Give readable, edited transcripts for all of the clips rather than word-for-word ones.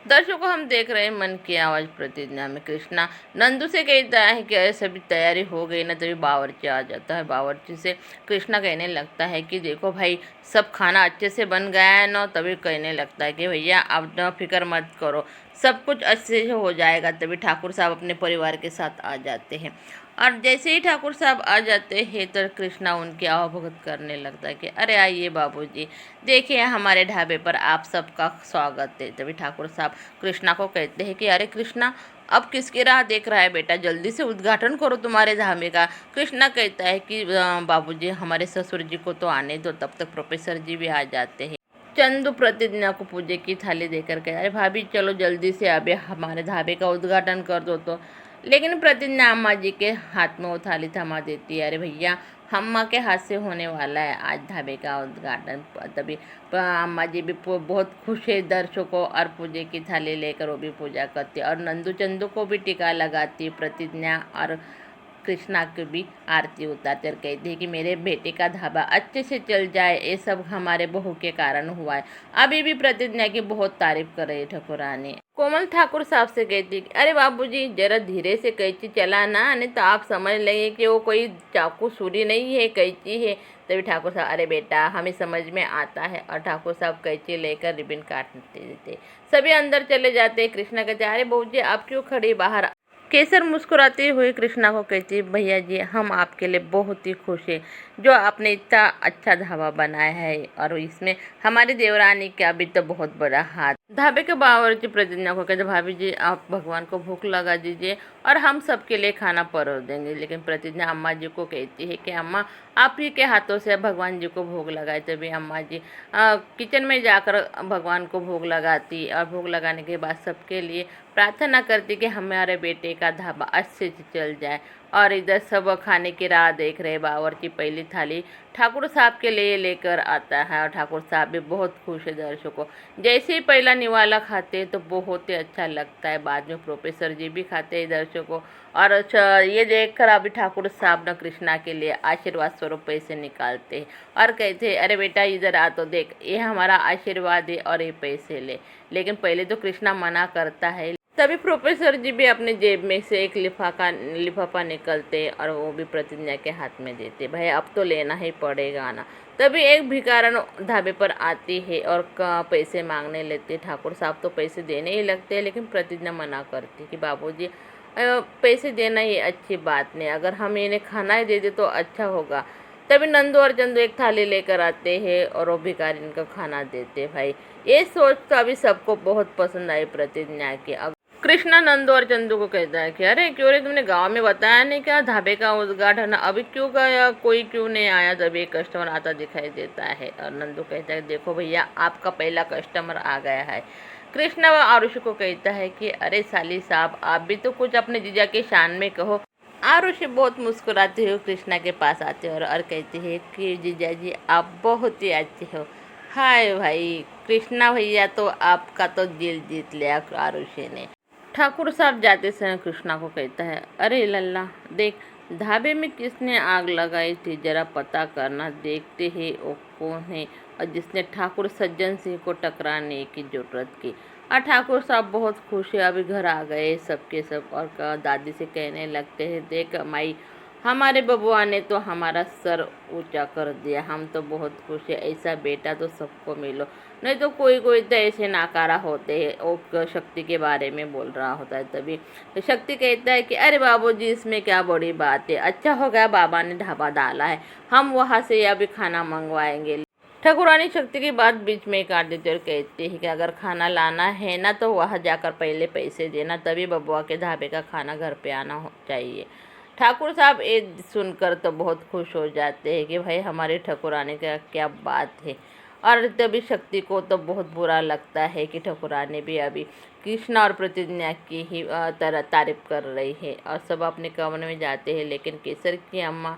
दर्शकों हम देख रहे हैं मन की आवाज़ प्रतिज्ञा में कृष्णा नंदू से कहता है कि अरे सभी तैयारी हो गई ना, तभी बावर्ची आ जाता है। बावर्ची से कृष्णा कहने लगता है कि देखो भाई, सब खाना अच्छे से बन गया है ना। तभी कहने लगता है कि भैया आप न फिक्र मत करो, सब कुछ अच्छे से हो जाएगा। तभी ठाकुर साहब अपने परिवार के साथ आ जाते हैं और जैसे ही ठाकुर साहब आ जाते हैं तो कृष्णा उनकी आवभगत करने लगता है कि अरे आइए बाबूजी, देखिए हमारे ढाबे पर आप सबका स्वागत है। तभी ठाकुर साहब कृष्णा को कहते हैं कि अरे कृष्णा, अब किसकी राह देख रहा है बेटा, जल्दी से उद्घाटन करो तुम्हारे ढाबे का। कृष्णा कहता है कि बाबूजी हमारे ससुर जी को तो आने दो, तब तक प्रोफेसर जी भी आ जाते हैं। चंदू प्रतिज्ञा को पूजे की थाली देकर के अरे भाभी चलो जल्दी से अभी हमारे ढाबे का उद्घाटन कर दो तो। लेकिन प्रतिज्ञा अम्मा जी के हाथ में वो थाली थमा देती है। अरे भैया, अम्मा के हाथ से होने वाला है आज ढाबे का उद्घाटन। तभी अम्मा जी भी बहुत खुश है दर्शकों और पूजे की थाली लेकर वो भी पूजा करती है और नंदू चंदू को भी टीका लगाती है। प्रतिज्ञा और कृष्णा की भी आरती उतारते और कहती है कि मेरे बेटे का ढाबा अच्छे से चल जाए, ये सब हमारे बहू के कारण हुआ है। अभी भी प्रतिज्ञा की बहुत तारीफ कर रही ठकुरानी। कोमल ठाकुर साहब से कहती है कि अरे बाबूजी जरा धीरे से कैंची चलाना, नहीं तो आप समझ लेंगे कि वो कोई चाकू छुरी नहीं है, कैंची है। तभी ठाकुर साहब अरे बेटा हमें समझ में आता है, और ठाकुर साहब कैंची लेकर रिबन काटते देते। सभी अंदर चले जाते। कृष्णा कहते अरे बहू जी आप क्यों खड़ी बाहर। केसर मुस्कुराते हुए कृष्णा को कहती है भैया जी हम आपके लिए बहुत ही खुश हैं, जो आपने इतना अच्छा ढाबा बनाया है और इसमें हमारी देवरानी का भी तो बहुत बड़ा हाथ। ढाबे के बावर्ची प्रतिज्ञा को कहते भाभी जी आप भगवान को भूख लगा दीजिए और हम सबके लिए खाना परोस देंगे। लेकिन प्रतिज्ञा अम्मा जी को कहती है कि अम्मा आप ही के हाथों से भगवान जी को भोग लगाए। तभी अम्मा जी किचन में जाकर भगवान को भोग लगाती और भोग लगाने के बाद सबके लिए प्रार्थना करती कि हमारे बेटे का ढाबा अच्छे से चल जाए। और इधर सब खाने की राह देख रहे। बावर्ची पहली थाली ठाकुर साहब के लिए लेकर आता है और ठाकुर साहब भी बहुत खुश है दर्शकों। जैसे ही पहला निवाला खाते हैं तो बहुत ही अच्छा लगता है। बाद में प्रोफेसर जी भी खाते हैं दर्शकों। और ये देखकर अभी ठाकुर साहब न कृष्णा के लिए आशीर्वाद स्वरूप पैसे निकालते हैं और कहते हैं अरे बेटा इधर आ तो देख, ये हमारा आशीर्वाद है और ये पैसे ले। लेकिन पहले तो कृष्णा मना करता है। तभी प्रोफेसर जी भी अपने जेब में से एक लिफाफा निकलते और वो भी प्रतिज्ञा के हाथ में देते। भाई अब तो लेना ही पड़ेगा ना। तभी एक भिखारन ढाबे पर आती है और पैसे मांगने लेते। ठाकुर साहब तो पैसे देने ही लगते हैं, लेकिन प्रतिज्ञा मना करती कि बाबूजी पैसे देना ये अच्छी बात नहीं, अगर हम इन्हें खाना ही दे दे तो अच्छा होगा। तभी नंदू और चंदू एक थाली लेकर आते हैं और वो भिखारी इनका खाना देते। भाई ये सोच तो अभी सबको बहुत पसंद आई प्रतिज्ञा की। कृष्णा नंदू और चंदू को कहता है कि अरे क्यों रे, तुमने गांव में बताया नहीं क्या ढाबे का उद्घाटन, अभी क्यों गया, कोई क्यों नहीं आया। जब एक कस्टमर आता दिखाई देता है और नंदू कहता है देखो भैया आपका पहला कस्टमर आ गया है। कृष्णा व आरुषि को कहता है कि अरे साली साहब आप भी तो कुछ अपने जीजा के शान में कहो। आरुषि बहुत मुस्कुराते हुए कृष्णा के पास आते हैं और कहते हैं कि जीजा जी आप बहुत ही अच्छे हो। हाय भाई कृष्णा भैया, तो आपका तो दिल जीत लिया आरुषि ने। ठाकुर साहब जाते समय कृष्णा को कहता है अरे लल्ला देख, ढाबे में किसने आग लगाई थी जरा पता करना, देखते ही वो कौन है और जिसने ठाकुर सज्जन सिंह को टकराने की जरूरत की। और ठाकुर साहब बहुत खुश है, अभी घर आ गए सबके सब और दादी से कहने लगते हैं देख माई, हमारे बबुआ ने तो हमारा सर ऊंचा कर दिया, हम तो बहुत खुश है, ऐसा बेटा तो सबको मिलो। नहीं तो कोई कोई तो ऐसे नाकारा होते हैं, वो शक्ति के बारे में बोल रहा होता है। तभी तो शक्ति कहता है कि अरे बाबूजी इसमें क्या बड़ी बात है, अच्छा हो गया बाबा ने ढाबा डाला है, हम वहाँ से अभी खाना मंगवाएंगे। ठाकुरानी शक्ति की बात बीच में काट देती और कहती है कि अगर खाना लाना है ना तो वहाँ जाकर पहले पैसे देना, तभी बबुआ के ढाबे का खाना घर पे आना चाहिए। ठाकुर साहब ये सुनकर तो बहुत खुश हो जाते हैं कि भाई हमारे ठाकुरानी का क्या बात है। और तभी शक्ति को तो बहुत बुरा लगता है कि ठाकुरानी भी अभी कृष्णा और प्रतिज्ञा की ही तरह तारीफ कर रही है और सब अपने कमरे में जाते हैं। लेकिन केसर की अम्मा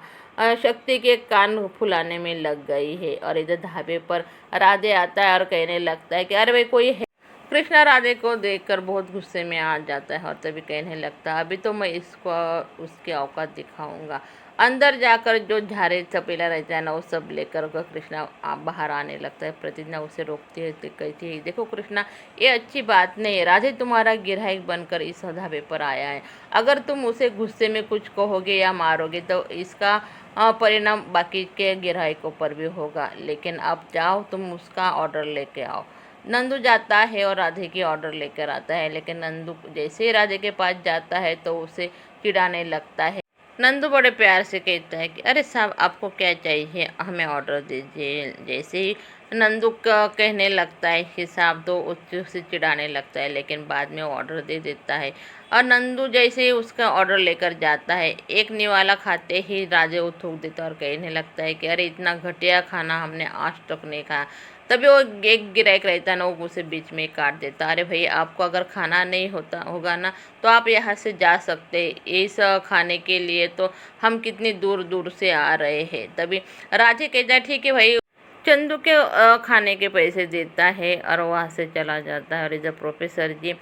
शक्ति के कान फुलाने में लग गई है और इधर ढाबे पर राधे आता है और कहने लगता है कि अरे भाई कोई है। कृष्णा राधे को देखकर बहुत गुस्से में आ जाता है और तभी कहने लगता है अभी तो मैं इसको उसकी औकात दिखाऊंगा। अंदर जाकर जो झारे चपेला रहता है ना वो सब लेकर कृष्णा बाहर आने लगता है। प्रतिज्ञा उसे रोकती है, कहती है देखो कृष्णा, ये अच्छी बात नहीं है, राधे तुम्हारा गिरहाइक बनकर इस ढाबे पर आया है। अगर तुम उसे गुस्से में कुछ कहोगे या मारोगे तो इसका परिणाम बाकी के ग्राहकों पर भी होगा। लेकिन अब जाओ, तुम उसका ऑर्डर लेके आओ। नंदू जाता है और राधे की ऑर्डर लेकर आता है, लेकिन नंदू जैसे ही राधे के पास जाता है तो उसे चिढ़ाने लगता है। नंदू बड़े प्यार से कहता है कि अरे साहब, आपको क्या चाहिए, हमें ऑर्डर दीजिए। जैसे ही नंदू कहने लगता है हिसाब, तो उससे चिढ़ाने लगता है, लेकिन बाद में वो ऑर्डर दे देता है। और नंदू जैसे ही उसका ऑर्डर लेकर जाता है, एक निवाला खाते ही राजे वो थूक देता है और कहने लगता है कि अरे इतना घटिया खाना हमने आज तक नहीं खाया। तभी वो एक गिरायक रहता है ना, वो उसे बीच में काट देता। अरे भाई, आपको अगर खाना नहीं होगा ना तो आप यहाँ से जा सकते, इस खाने के लिए तो हम कितनी दूर दूर से आ रहे हैं। तभी राजे कहता है ठीक है भाई, चंदू के खाने के पैसे देता है और वहाँ से चला जाता है। और जब प्रोफेसर जी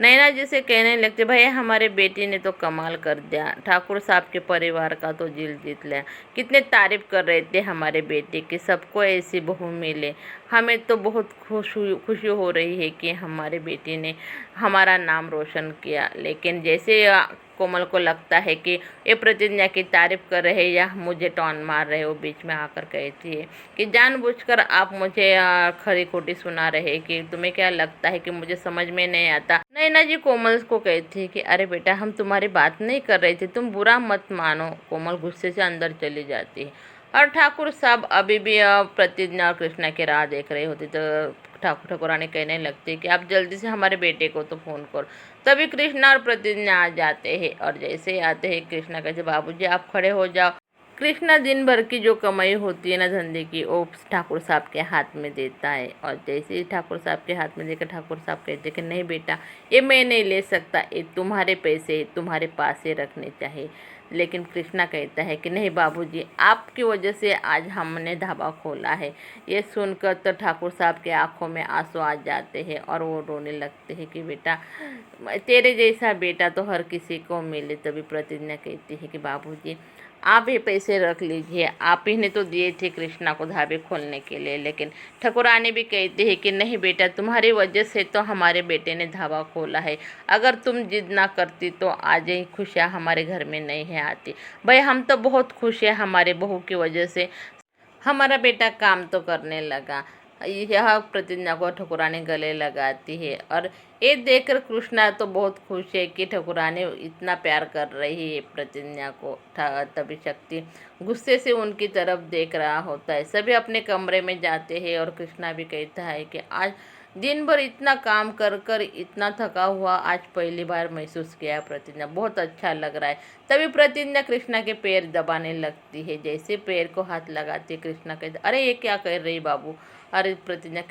नैना जी से कहने लगते, भैया हमारे बेटी ने तो कमाल कर दिया, ठाकुर साहब के परिवार का तो दिल जीत लिया, कितने तारीफ कर रहे थे हमारे बेटे की, सबको ऐसी बहू मिले, हमें तो बहुत खुशी हो रही है कि हमारे बेटी ने हमारा नाम रोशन किया। लेकिन जैसे कोमल को लगता है कि ये प्रतिज्ञा की तारीफ कर रहे हैं या मुझे टॉन मार रहे हो, बीच में आकर कहती है कि जानबूझकर आप मुझे खरी खोटी सुना रहे हैं कि तुम्हें क्या लगता है कि मुझे समझ में नहीं आता। नैना जी कोमल को कहती है कि अरे बेटा, हम तुम्हारी बात नहीं कर रहे थे, तुम बुरा मत मानो। कोमल गुस्से से अंदर चली जाती है और ठाकुर साहब अभी भी प्रतिज्ञा और कृष्णा की राह देख रहे होते तो ठाकुरानी कहने लगती है कि आप जल्दी से हमारे बेटे को तो फ़ोन करो। तभी कृष्णा और प्रतिज्ञा आ जाते हैं और जैसे ही आते हैं कृष्णा कहते बाबूजी आप खड़े हो जाओ। कृष्णा दिन भर की जो कमाई होती है ना धंधे की, वो ठाकुर साहब के हाथ में देता है। और जैसे ही ठाकुर साहब के हाथ में देकर ठाकुर साहब कहते कि नहीं बेटा, ये मैं नहीं ले सकता, ये तुम्हारे पैसे तुम्हारे पास ही रखने चाहिए। लेकिन कृष्णा कहता है कि नहीं बाबूजी, आपकी वजह से आज हमने ढाबा खोला है। ये सुनकर तो ठाकुर साहब के आंखों में आंसू आ जाते हैं और वो रोने लगते हैं कि बेटा, तेरे जैसा बेटा तो हर किसी को मिले। तभी प्रतिज्ञा कहती है कि बाबूजी आप ये पैसे रख लीजिए, आप ही ने तो दिए थे कृष्णा को ढाबे खोलने के लिए। लेकिन ठाकुरानी भी कहती है कि नहीं बेटा, तुम्हारी वजह से तो हमारे बेटे ने ढाबा खोला है, अगर तुम जिद ना करती तो आज ही खुशियाँ हमारे घर में नहीं है आती। भाई हम तो बहुत खुश हैं, हमारे बहू की वजह से हमारा बेटा काम तो करने लगा। यह प्रतिज्ञा को ठकुरानी गले लगाती है और ये देखकर कृष्णा तो बहुत खुश है कि ठकुरानी इतना प्यार कर रही है प्रतिज्ञा को। तभी शक्ति गुस्से से उनकी तरफ देख रहा होता है। सभी अपने कमरे में जाते हैं और कृष्णा भी कहता है कि आज दिन भर इतना काम कर कर इतना थका हुआ आज पहली बार महसूस किया प्रतिज्ञा, बहुत अच्छा लग रहा है। तभी प्रतिज्ञा कृष्णा के पैर दबाने लगती है। जैसे पैर को हाथ लगाती है कृष्णा कहते अरे ये क्या कर रही बाबू। अरे प्रतिज्ञा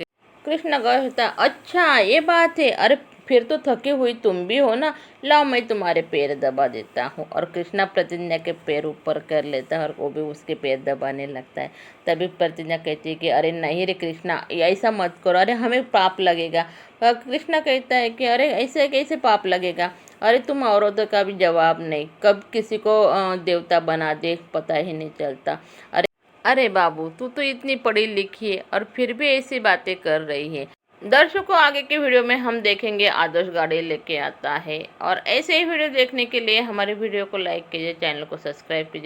कृष्णा कहता अच्छा ये बात है, अरे फिर तो थकी हुई तुम भी हो ना, लाओ मैं तुम्हारे पैर दबा देता हूँ। और कृष्णा प्रतिज्ञा के पैर ऊपर कर लेता है और वो भी उसके पैर दबाने लगता है। तभी प्रतिज्ञा कहती है कि अरे नहीं रे कृष्णा, ऐसा मत करो, अरे हमें पाप लगेगा। कृष्णा कहता है कि अरे ऐसे कैसे पाप लगेगा, अरे तुम औरतों का भी जवाब नहीं, कब किसी को देवता बना दे पता ही नहीं चलता। अरे बाबू, तू तो इतनी पढ़ी लिखी है और फिर भी ऐसी बातें कर रही है। दर्शकों, आगे के वीडियो में हम देखेंगे आदर्श गाड़ी लेके आता है। और ऐसे ही वीडियो देखने के लिए हमारे वीडियो को लाइक कीजिए, चैनल को सब्सक्राइब कीजिए।